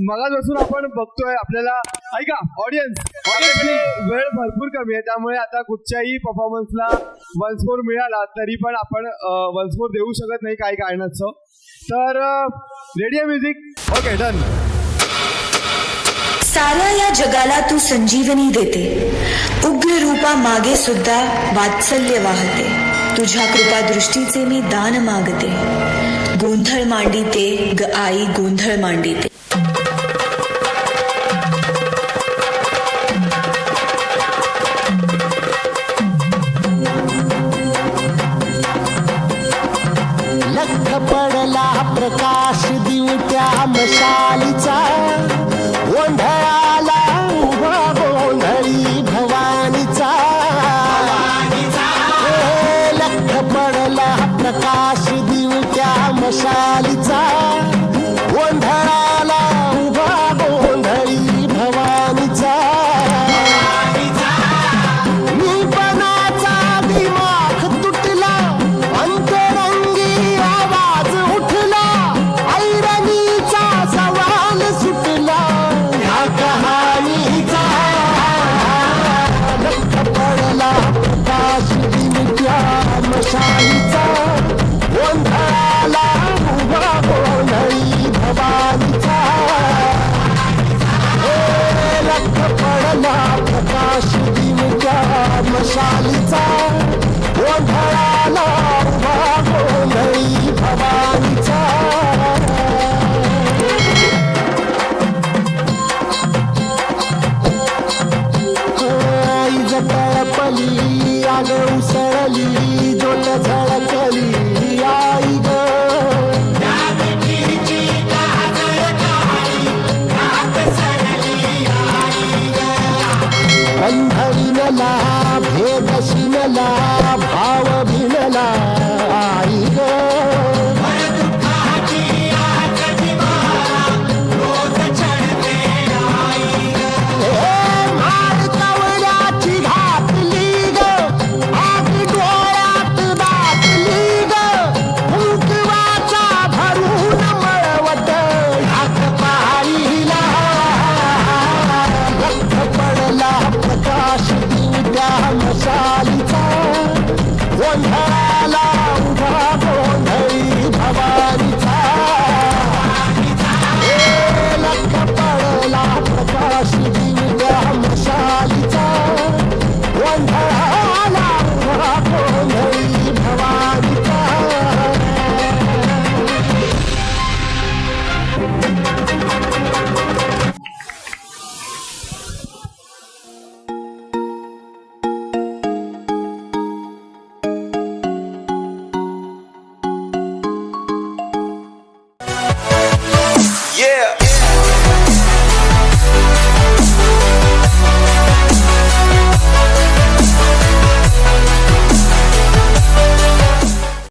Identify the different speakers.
Speaker 1: मगापासून आपण बघतोय आपल्याला ऐका ऑडियन्स वेळ भरपूर कमी आहे, त्यामुळे आता कुठच्याही परफॉर्मन्सला वन्स मोर मिळाला तरी पण आपण वन्स मोर देऊ शकत नाही काही कारणास्तव. तर रेडिओ म्युझिक ओके डन.
Speaker 2: साऱ्या या जगाला तू संजीवनी देते, उग्र रूपा मागे सुद्धा वात्सल्य वाहते. तुझ्या कृपा दृष्टीचे मी दान मागते. गोंधळ मांडिते ग आई गोंधळ मांडिते.
Speaker 3: लख पडला प्रकाश दिवट्या मशालीचा, गोंधळाला उभा गोंधळी भवानीचा. लख पडला प्रकाश दिवट्या मशालीचा, गोंधळाला उभा गोंधळी भवानीचा. निपणाचा दिमाग तुटला, अंतरंगी आवाज उठला, ऐरणीचा सवाल सुटला ह्या कहाणीचा. लख पडला प्रकाश दिवट्या मशालीचा, गोंधळाला उभा गोंधळी भवानीचा. लख पडला प्रकाश दिवट्या मशालीचा, गोंधळाला उभा गोंधळी भवानीचा. आई जटळपली आग